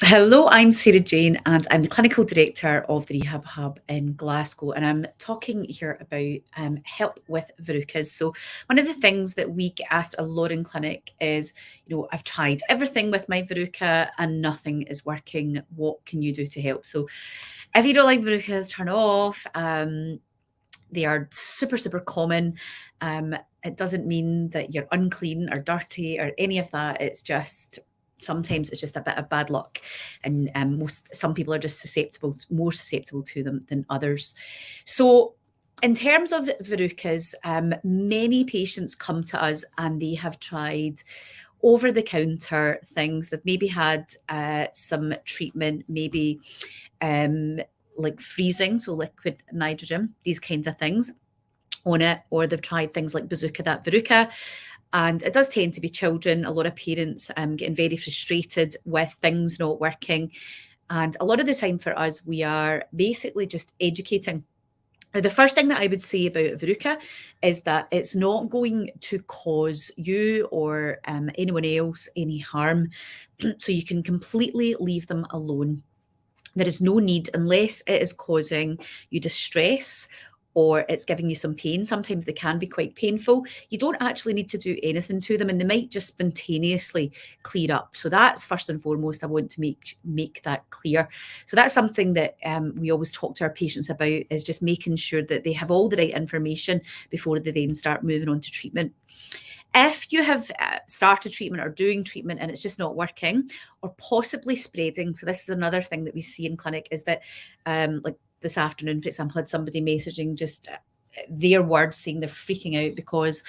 Hello, I'm Sarah Jane, and I'm the Clinical Director of the Rehab Hub in Glasgow. And I'm talking here about help with verrucas. So, one of the things that we get asked a lot in clinic is, I've tried everything with my verruca and nothing is working. What can you do to help? So, if you don't like verrucas, turn off. They are super, super common. It doesn't mean that you're unclean or dirty or any of that. It's just sometimes it's just a bit of bad luck, and some people are just more susceptible to them than others. So, in terms of verrucas, many patients come to us and they have tried over the counter things. They've maybe had some treatment, maybe um, like freezing, so liquid nitrogen, these kinds of things on it, or they've tried things like Bazooka That Verruca. And it does tend to be children, a lot of parents getting very frustrated with things not working. And a lot of the time for us, we are basically just educating. Now, the first thing that I would say about Verruca is that it's not going to cause you or anyone else any harm. So you can completely leave them alone. There is no need, unless it is causing you distress or it's giving you some pain. Sometimes they can be quite painful. You don't actually need to do anything to them, and they might just spontaneously clear up. So that's first and foremost. I want to make that clear. So that's something that we always talk to our patients about, is just making sure that they have all the right information before they then start moving on to treatment. If you have started treatment or doing treatment and it's just not working, or possibly spreading, so this is another thing that we see in clinic, is that like this afternoon, for example, had somebody messaging just their words saying they're freaking out because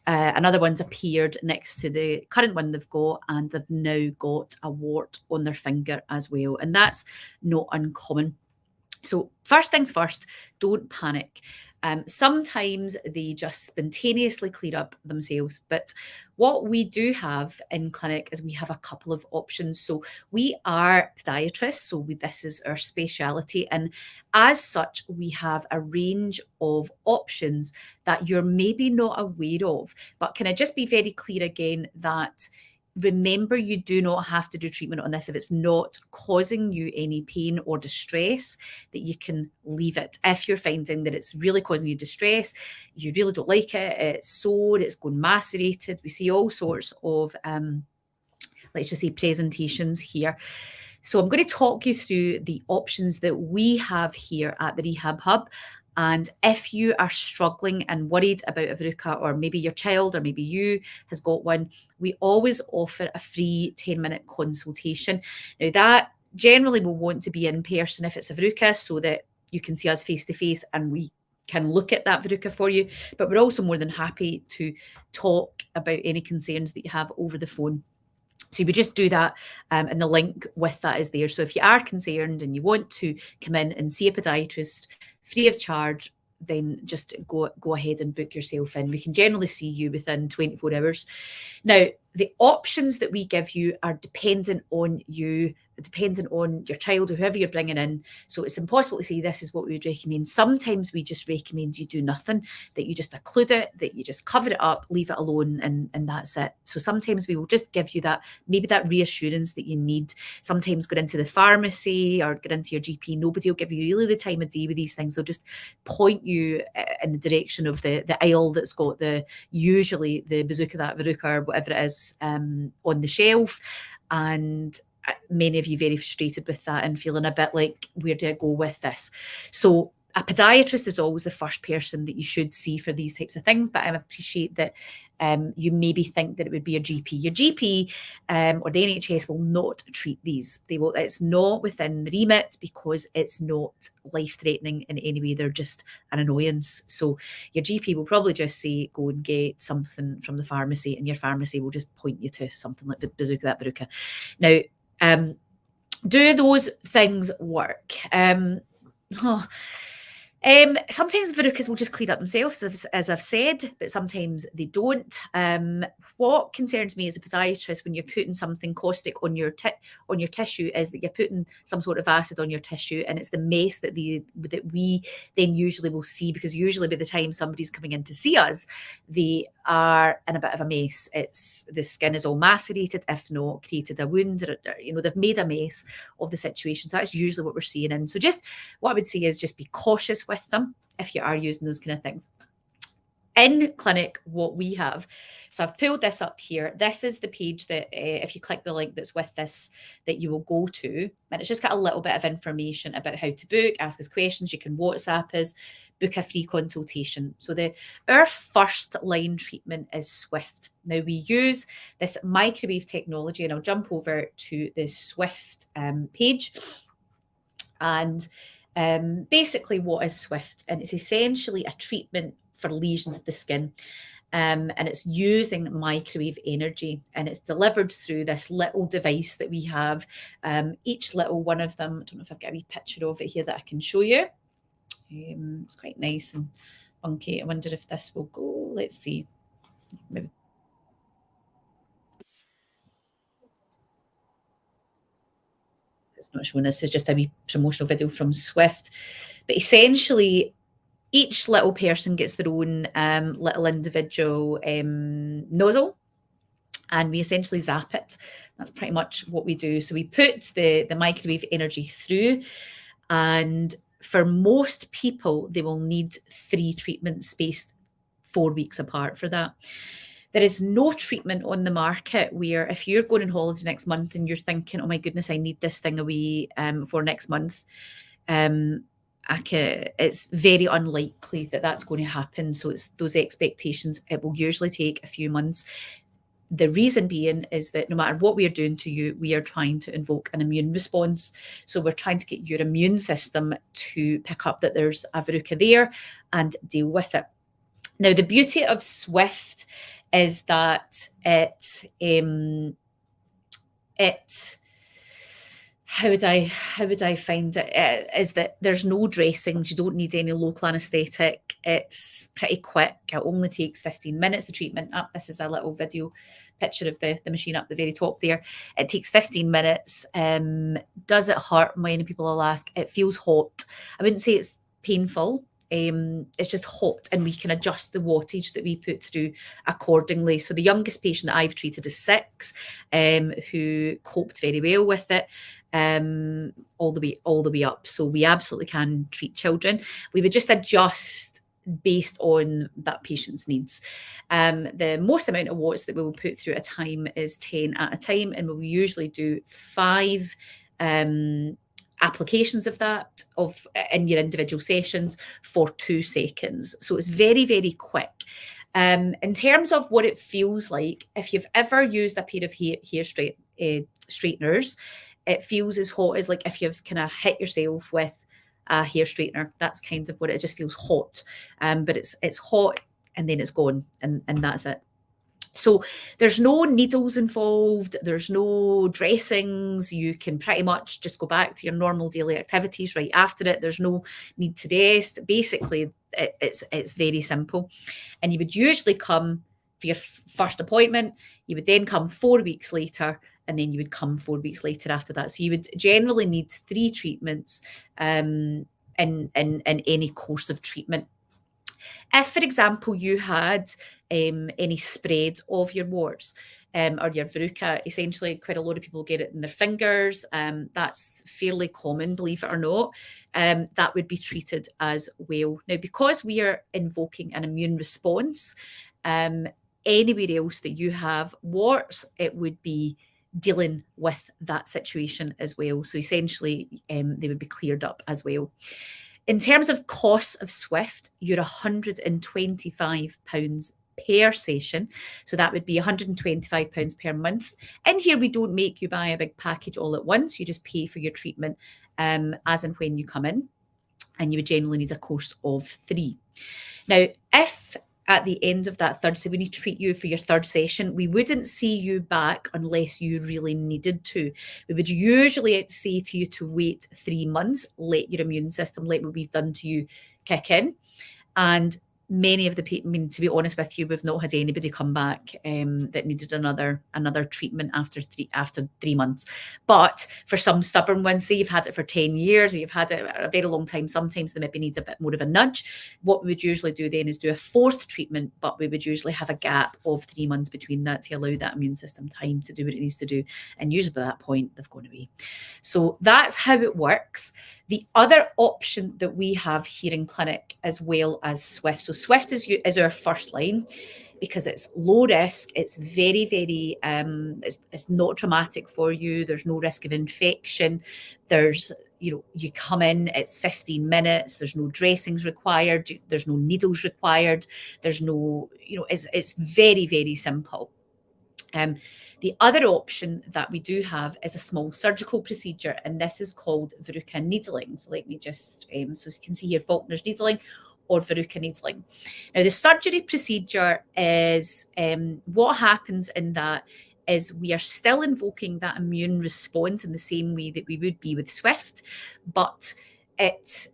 another one's appeared next to the current one they've got, and they've now got a wart on their finger as well. And that's not uncommon. So, first things first, don't panic. Sometimes they just spontaneously clear up themselves. But what we do have in clinic is we have a couple of options. So, we are podiatrists, so this is our speciality. And as such, we have a range of options that you're maybe not aware of. But can I just be very clear again that remember, you do not have to do treatment on this if it's not causing you any pain or distress, that you can leave it. If you're finding that it's really causing you distress, you really don't like it, it's sore, it's going macerated. We see all sorts of let's just say presentations here. So I'm going to talk you through the options that we have here at the Rehab Hub. And if you are struggling and worried about a verruca, or maybe your child or maybe you has got one, we always offer a free 10-minute consultation. Now, that generally will want to be in person if it's a verruca, so that you can see us face to face and we can look at that verruca for you. But we're also more than happy to talk about any concerns that you have over the phone. So you would just do that, and the link with that is there. So if you are concerned and you want to come in and see a podiatrist free of charge, then just go ahead and book yourself in. We can generally see you within 24 hours. Now, the options that we give you are dependent on you, dependent on your child or whoever you're bringing in. So it's impossible to say this is what we would recommend. Sometimes we just recommend you do nothing, that you just occlude it, that you just cover it up, leave it alone, and that's it. So sometimes we will just give you that, maybe that reassurance that you need. Sometimes go into the pharmacy or get into your GP. Nobody will give you really the time of day with these things. They'll just point you in the direction of the aisle that's got usually the Bazooka That Verruca or whatever it is on the shelf. And many of you very frustrated with that and feeling a bit like, where do I go with this? So a podiatrist is always the first person that you should see for these types of things, but I appreciate that you maybe think that it would be your GP. Your GP or the NHS will not treat these. They will. It's not within the remit because it's not life-threatening in any way. They're just an annoyance. So your GP will probably just say, go and get something from the pharmacy, and your pharmacy will just point you to something like the Bazooka That Verruca. Now, do those things work? Sometimes verrucas will just clear up themselves, as I've said, but sometimes they don't. What concerns me as a podiatrist when you're putting something caustic on your tissue is that you're putting some sort of acid on your tissue, and it's the mess that we then usually will see, because usually by the time somebody's coming in to see us, they are in a bit of a mess. It's the skin is all macerated, if not created a wound, or they've made a mess of the situation. So that's usually what we're seeing. And so just what I would say is just be cautious with them if you are using those kind of things. In clinic, what we have, so I've pulled this up here. This is the page that if you click the link that's with this, that you will go to, and it's just got a little bit of information about how to book, ask us questions, you can WhatsApp us, book a free consultation. So our first line treatment is Swift. Now we use this microwave technology, and I'll jump over to the Swift page. And basically, what is Swift? And it's essentially a treatment for lesions of the skin. And it's using microwave energy, and it's delivered through this little device that we have. Each little one of them, I don't know if I've got a wee picture of it here that I can show you. It's quite nice and funky. I wonder if this will go. Let's see. Maybe. It's not showing. This is just a wee promotional video from Swift. But essentially, each little person gets their own little individual nozzle, and we essentially zap it. That's pretty much what we do. So we put the microwave energy through, and for most people, they will need 3 treatments spaced 4 weeks apart for that. There is no treatment on the market where if you're going on holiday next month and you're thinking, oh my goodness, I need this thing away for next month, it's very unlikely that that's going to happen. So it's those expectations. It will usually take a few months. The reason being is that no matter what we are doing to you, we are trying to invoke an immune response. So we're trying to get your immune system to pick up that there's a verruca there and deal with it. Now, the beauty of Swift is that it how would I find it? Is that there's no dressings. You don't need any local anaesthetic. It's pretty quick. It only takes 15 minutes. The treatment up. This is a little video picture of the machine up the very top there. It takes 15 minutes. Does it hurt? Many people will ask. It feels hot. I wouldn't say it's painful. It's just hot, and we can adjust the wattage that we put through accordingly. So the youngest patient that I've treated is 6, who coped very well with it, all the way up. So we absolutely can treat children. We would just adjust based on that patient's needs. The most amount of watts that we will put through at a time is 10 at a time, and we'll usually do 5 applications of that in your individual sessions for 2 seconds. So it's very, very quick. In terms of what it feels like, if you've ever used a pair of straighteners, it feels as hot as like if you've kind of hit yourself with a hair straightener. That's kind of what it just feels hot. But it's hot and then it's gone, and that's it. So there's no needles involved, there's no dressings. You can pretty much just go back to your normal daily activities right after it. There's no need to rest. Basically, it's very simple. And you would usually come for your first appointment, you would then come 4 weeks later, and then you would come 4 weeks later after that. So you would generally need 3 treatments in any course of treatment. If, for example, you had any spread of your warts or your verruca, essentially quite a lot of people get it in their fingers. That's fairly common, believe it or not. That would be treated as well. Now, because we are invoking an immune response, anywhere else that you have warts, it would be dealing with that situation as well. So essentially, they would be cleared up as well. In terms of costs of Swift, you're £125 per session. So that would be £125 per month. In here, we don't make you buy a big package all at once. You just pay for your treatment as and when you come in. And you would generally need a course of 3. Now, if at the end of that third, so when we treat you for your third session, we wouldn't see you back unless you really needed to. We would usually say to you to wait 3 months, let your immune system, let what we've done to you kick in. And many of the people, I mean, to be honest with you, we've not had anybody come back that needed another treatment after 3 months. But for some stubborn ones, say you've had it for 10 years or you've had it a very long time, sometimes they maybe need a bit more of a nudge. What we would usually do then is do a fourth treatment, but we would usually have a gap of 3 months between that to allow that immune system time to do what it needs to do. And usually by that point, they've gone away. So that's how it works. The other option that we have here in clinic, as well as Swift. So Swift is our first line because it's low risk. It's very, very, it's not traumatic for you. There's no risk of infection. There's, you come in, it's 15 minutes. There's no dressings required. There's no needles required. There's no, it's very, very simple. The other option that we do have is a small surgical procedure, and this is called Verruca needling. So let me just, so you can see here, Faulkner's needling or Verruca needling. Now, the surgery procedure is, what happens in that is we are still invoking that immune response in the same way that we would be with Swift, but it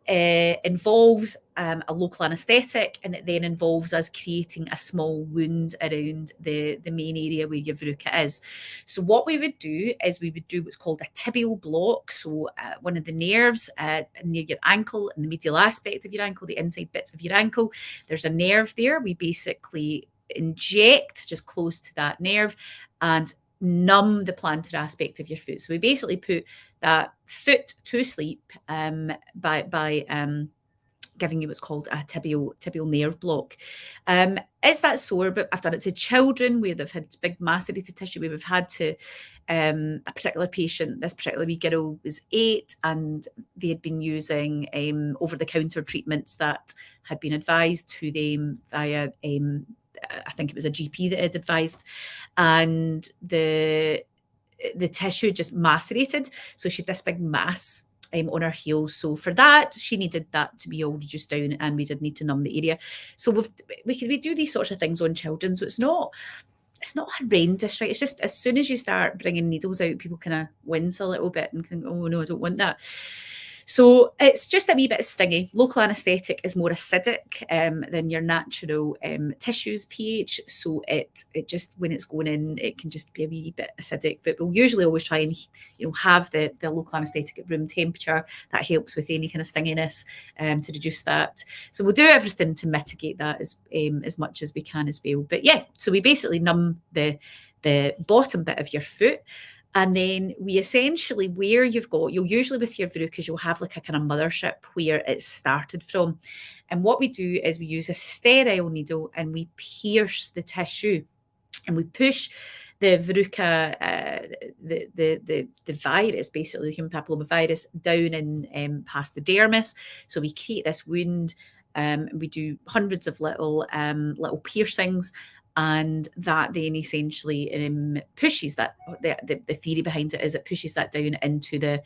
involves a local anaesthetic, and it then involves us creating a small wound around the main area where your verruca is. So what we would do is we would do what's called a tibial block. So one of the nerves near your ankle, in the medial aspect of your ankle, the inside bits of your ankle, there's a nerve there. We basically inject just close to that nerve and numb the plantar aspect of your foot. So we basically put that foot to sleep by giving you what's called a tibial nerve block. Is that sore? But I've done it to children where they've had big macerated tissue, where we've had to, a particular patient, this particular wee girl was 8, and they had been using over-the-counter treatments that had been advised to them via I think it was a GP that had advised, and the tissue just macerated. So she had this big mass on her heel. So for that, she needed that to be all reduced down, and we did need to numb the area. So we do these sorts of things on children. So it's not horrendous, right? It's just as soon as you start bringing needles out, people kind of wince a little bit and think, oh no, I don't want that. So it's just a wee bit stingy. Local anaesthetic is more acidic than your natural tissues pH. So it just, when it's going in, it can just be a wee bit acidic. But we'll usually always try and have the local anaesthetic at room temperature. That helps with any kind of stinginess to reduce that. So we'll do everything to mitigate that as much as we can as well. But yeah, so we basically numb the bottom bit of your foot. And then we essentially, where you'll usually with your verrucas, you'll have like a kind of mothership where it started from. And what we do is we use a sterile needle and we pierce the tissue, and we push the verruca, the virus, basically the human papilloma virus, down in past the dermis. So we create this wound. We do hundreds of little piercings. And that then essentially pushes that, the theory behind it is it pushes that down into the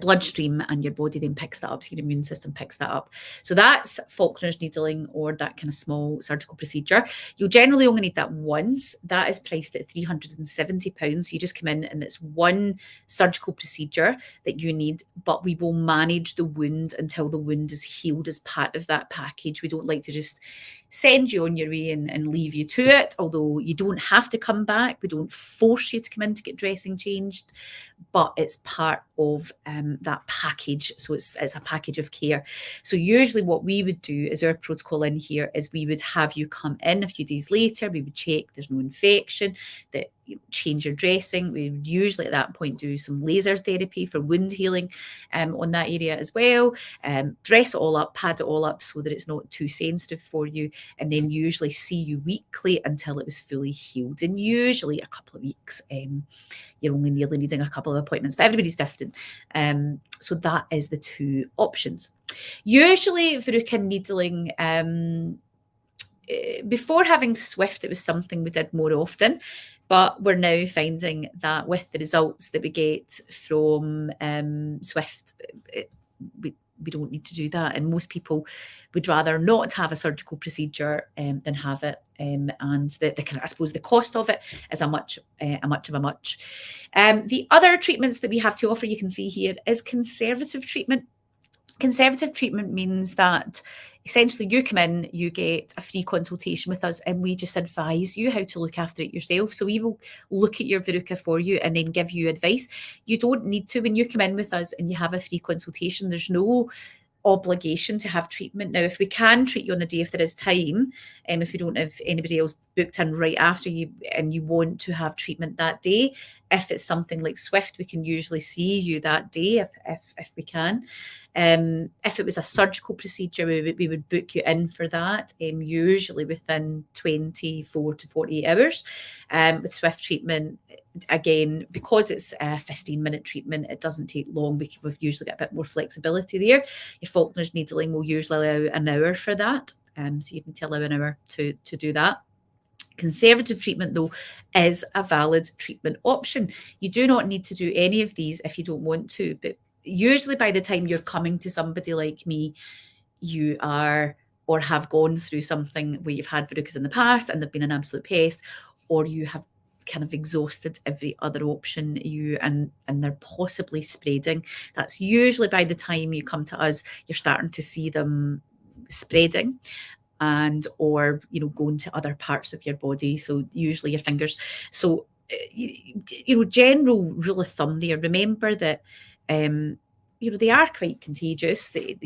bloodstream, and your body then picks that up. So your immune system picks that up. So that's Faulkner's needling, or that kind of small surgical procedure. You'll generally only need that once. That is priced at £370. You just come in and it's one surgical procedure that you need, but we will manage the wound until the wound is healed as part of that package. We don't like to just send you on your way and leave you to it, although you don't have to come back. We don't force you to come in to get dressing changed, but it's part of that package. So it's a package of care. So usually what we would do is, our protocol in here is we would have you come in a few days later. We would check there's no infection, that you change your dressing. We would usually at that point do some laser therapy for wound healing on that area as well. Dress it all up, pad it all up so that it's not too sensitive for you, and then usually see you weekly until it was fully healed. And usually a couple of weeks, you're only really needing a couple of appointments, but everybody's different. So that is the two options. Usually Verruca needling, before having Swift, it was something we did more often, but we're now finding that with the results that we get from Swift, we don't need to do that. And most people would rather not have a surgical procedure than have it. And I suppose the cost of it is a much of a much. The other treatments that we have to offer, you can see here, is conservative treatment. Conservative treatment means that essentially you come in, you get a free consultation with us, and we just advise you how to look after it yourself. So we will look at your verruca for you and then give you advice. You don't need to, when you come in with us and you have a free consultation, there's no obligation to have treatment. Now, if we can treat you on the day, if there is time, if we don't have anybody else booked in right after you and you want to have treatment that day, if it's something like Swift, we can usually see you that day if we can. If it was a surgical procedure, we would book you in for that, usually within 24 to 48 hours. With Swift treatment, again, because it's a 15-minute treatment, it doesn't take long because we've usually got a bit more flexibility there. Your Faulkner's needling will usually allow an hour for that. So you need to allow an hour to do that. Conservative treatment, though, is a valid treatment option. You do not need to do any of these if you don't want to, but usually by the time you're coming to somebody like me, you are or have gone through something where you've had verrucas in the past and they've been an absolute pest, or you have kind of exhausted every other option and they're possibly spreading. That's usually by the time you come to us, you're starting to see them spreading and or going to other parts of your body, so usually your fingers. So general rule of thumb there, remember that they are quite contagious. They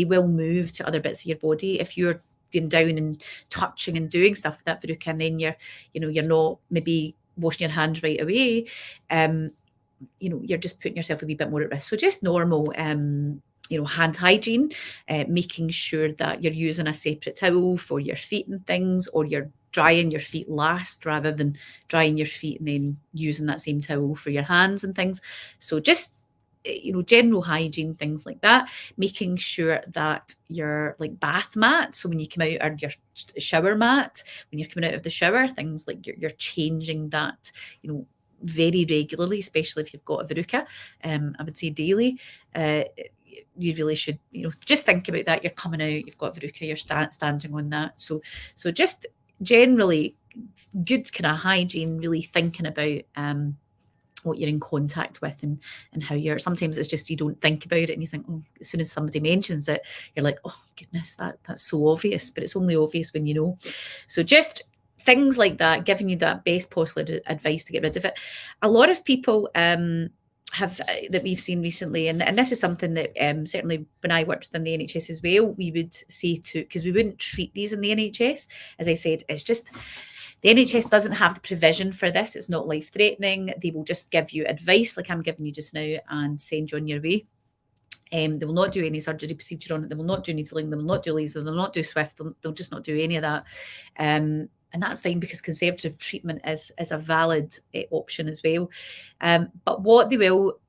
will move to other bits of your body if you're down and touching and doing stuff with that verruca, and then you're not maybe washing your hands right away. You're just putting yourself a wee bit more at risk. So just normal hand hygiene, making sure that you're using a separate towel for your feet and things, or you're drying your feet last rather than drying your feet and then using that same towel for your hands and things. So just general hygiene, things like that. Making sure that your bath mat, so when you come out, or your shower mat when you're coming out of the shower, things like you're changing that very regularly, especially if you've got a verruca. I would say daily. You really should just think about that. You're coming out, you've got verruca, you're standing on that. So just generally good kind of hygiene, really thinking about what you're in contact with and how you're. Sometimes it's just you don't think about it and you think, oh, as soon as somebody mentions it, you're like, oh goodness, that's so obvious, but it's only obvious when you know. So just things like that, giving you that best possible advice to get rid of it. A lot of people have that we've seen recently, and this is something that certainly when I worked within the NHS as well, we would say to, because we wouldn't treat these in the NHS. As I said, it's just the NHS doesn't have the provision for this. It's not life-threatening. They will just give you advice like I'm giving you just now and send you on your way. They will not do any surgery procedure on it. They will not do needling. They will not do laser. They'll not do Swift. They'll just not do any of that. And that's fine because conservative treatment is a valid option as well. But what they will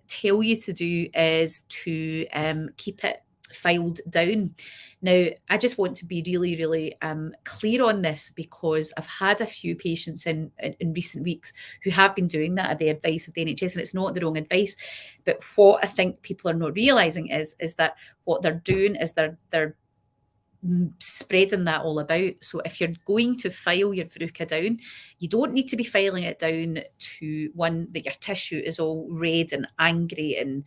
tell you to do is to keep it filed down. Now, I just want to be really, really clear on this, because I've had a few patients in recent weeks who have been doing that at the advice of the NHS, and it's not the wrong advice. But what I think people are not realising is that what they're doing is they're spreading that all about. So if you're going to file your verruca down, you don't need to be filing it down to one that your tissue is all red and angry and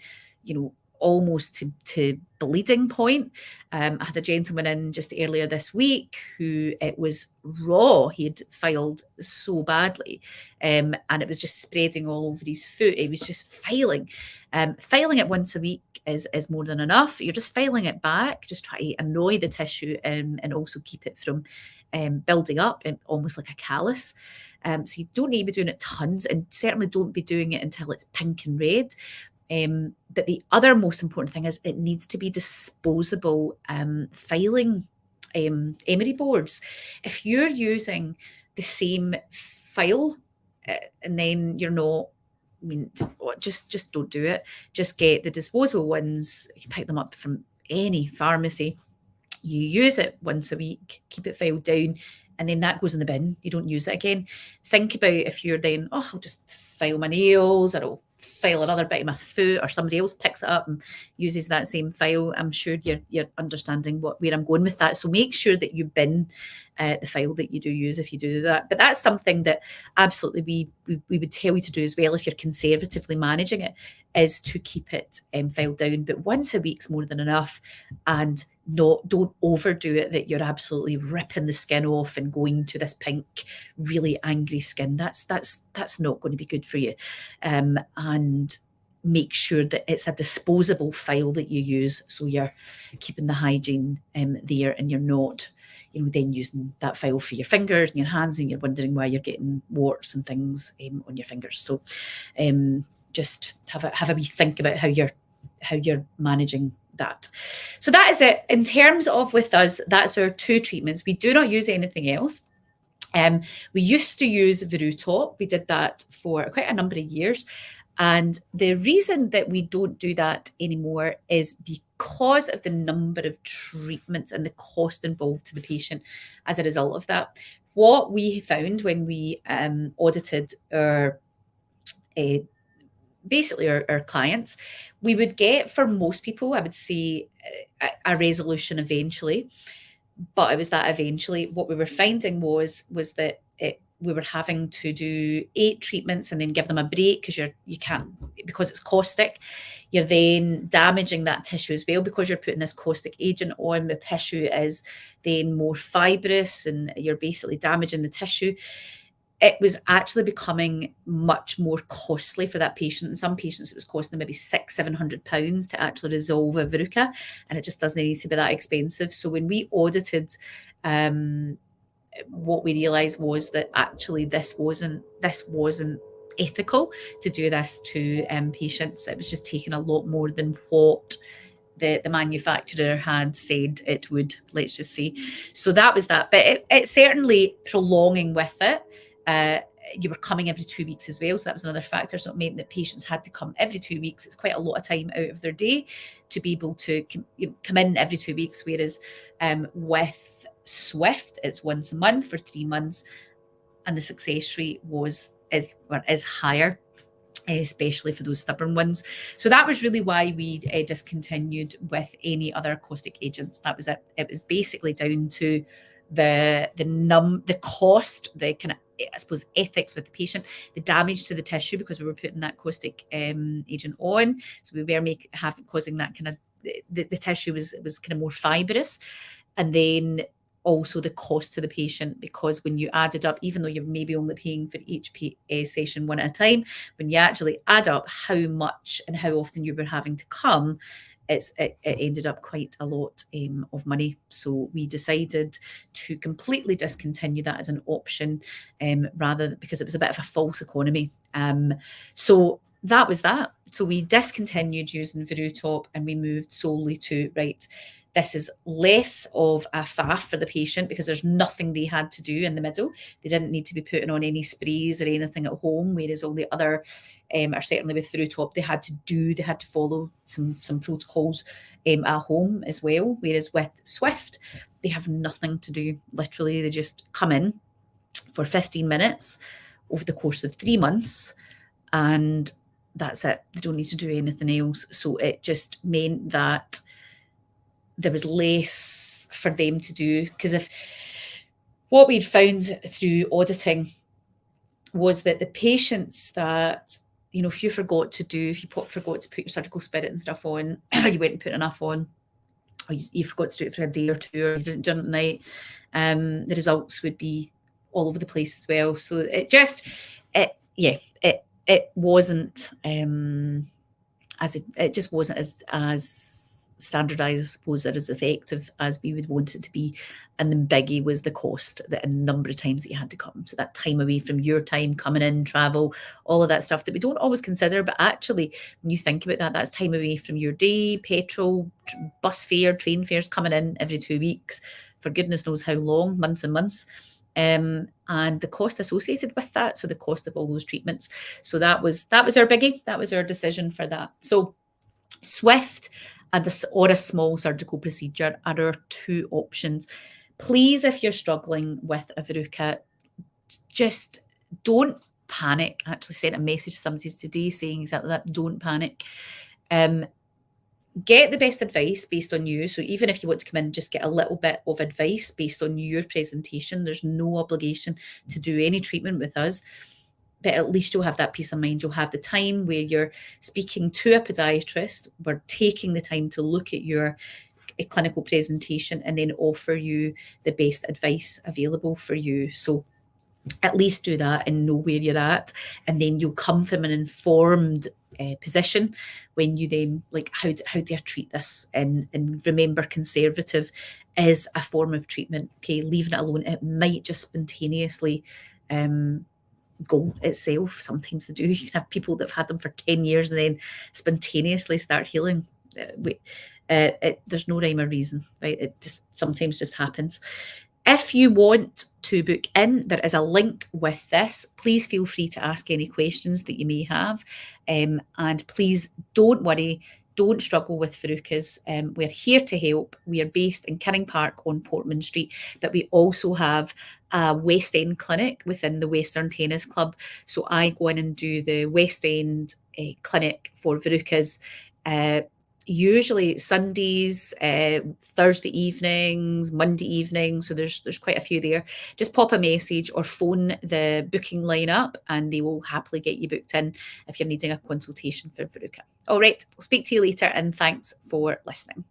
almost to bleeding point. I had a gentleman in just earlier this week who it was raw. He had filed so badly, and it was just spreading all over his foot. He was just filing. Filing it once a week is more than enough. You're just filing it back, just try to annoy the tissue and also keep it from building up and almost like a callus. So you don't need to be doing it tons, and certainly don't be doing it until it's pink and red. But the other most important thing is it needs to be disposable filing emery boards. If you're using the same file and then you're not, just don't do it. Just get the disposable ones. You can pick them up from any pharmacy. You use it once a week, keep it filed down, and then that goes in the bin. You don't use it again. Think about if you're then, I'll just file my nails, or I'll file another bit of my foot, or somebody else picks it up and uses that same file. I'm sure you're understanding where I'm going with that. So make sure that you bin the file that you do use if you do that. But that's something that absolutely we would tell you to do as well, if you're conservatively managing it, is to keep it filed down. But once a week's more than enough, and don't overdo it, that you're absolutely ripping the skin off and going to this pink, really angry skin. That's not going to be good for you. And make sure that it's a disposable file that you use, so you're keeping the hygiene there, and you're not, then using that file for your fingers and your hands, and you're wondering why you're getting warts and things on your fingers. So just have a wee think about how you're managing that. So that is it. In terms of with us, that's our 2 treatments. We do not use anything else. We used to use Verruca. We did that for quite a number of years. And the reason that we don't do that anymore is because of the number of treatments and the cost involved to the patient as a result of that. What we found when we audited our our clients, we would get, for most people, I would say, a resolution eventually. But it was that eventually. What we were finding was that we were having to do 8 treatments and then give them a break, because you can't, because it's caustic. You're then damaging that tissue as well, because you're putting this caustic agent on. The tissue is then more fibrous, and you're basically damaging the tissue. It was actually becoming much more costly for that patient. And some patients, it was costing them maybe £600-700 to actually resolve a verruca, and it just doesn't need to be that expensive. So when we audited, what we realised was that actually this wasn't ethical to do this to patients. It was just taking a lot more than what the manufacturer had said it would, let's just say. So that was that. But it certainly prolonging with it. You were coming every 2 weeks as well, so that was another factor. So it meant that patients had to come every 2 weeks. It's quite a lot of time out of their day to be able to come in every 2 weeks, whereas with Swift, it's once a month for 3 months, and the success rate is higher, especially for those stubborn ones. So that was really why we discontinued with any other caustic agents. That was it. It was basically down to the cost, the kind of, I suppose, ethics with the patient, the damage to the tissue, because we were putting that caustic agent on. So we were causing that kind of, the tissue was kind of more fibrous. And then also the cost to the patient, because when you added up, even though you're maybe only paying for each session one at a time, when you actually add up how much and how often you were having to come, it ended up quite a lot of money. So we decided to completely discontinue that as an option, because it was a bit of a false economy. So that was that. So we discontinued using Verruca, and we moved solely to, right, this is less of a faff for the patient, because there's nothing they had to do in the middle. They didn't need to be putting on any sprays or anything at home, whereas all the other, or certainly with Verruca, they had to follow some protocols at home as well. Whereas with Swift, they have nothing to do. Literally, they just come in for 15 minutes over the course of 3 months, and that's it. They don't need to do anything else. So it just meant that there was less for them to do, because what we'd found through auditing was that the patients that, if you forgot to put your surgical spirit and stuff on, you went and put enough on, or you forgot to do it for a day or two, or you didn't do it at night, the results would be all over the place as well. So it wasn't it just wasn't as standardized, I suppose, or as effective as we would want it to be. And then biggie was the cost, that a number of times that you had to come. So that time away from your time, coming in, travel, all of that stuff that we don't always consider. But actually, when you think about that, that's time away from your day, petrol, bus fare, train fares, coming in every 2 weeks for goodness knows how long, months and months. And the cost associated with that. So the cost of all those treatments. So that was our biggie. That was our decision for that. So Swift or a small surgical procedure are our 2 options. Please, if you're struggling with a verruca, just don't panic. I actually sent a message to somebody today saying exactly that. Don't panic. Get the best advice based on you. So even if you want to come in, just get a little bit of advice based on your presentation. There's no obligation to do any treatment with us. but at least you'll have that peace of mind. You'll have the time where you're speaking to a podiatrist. We're taking the time to look at your clinical presentation and then offer you the best advice available for you. So at least do that and know where you're at, and then you'll come from an informed position when you then like, how do I treat this, and remember, conservative is a form of treatment. Okay, leaving it alone, it might just spontaneously go itself. Sometimes they do. You can have people that have had them for 10 years and then spontaneously start healing. There's no rhyme or reason, right? It just sometimes just happens. If you want to book in, there is a link with this. Please feel free to ask any questions that you may have. And please don't worry, don't struggle with Verrucas. We're here to help. We are based in Kinning Park on Portman Street, but we also have a West End clinic within the Western Tennis Club. So I go in and do the West End clinic for Verrucas. Usually Sundays, Thursday evenings, Monday evenings. So there's quite a few there. Just pop a message or phone the booking line up and they will happily get you booked in if you're needing a consultation for Verruca. All right, we'll speak to you later and thanks for listening.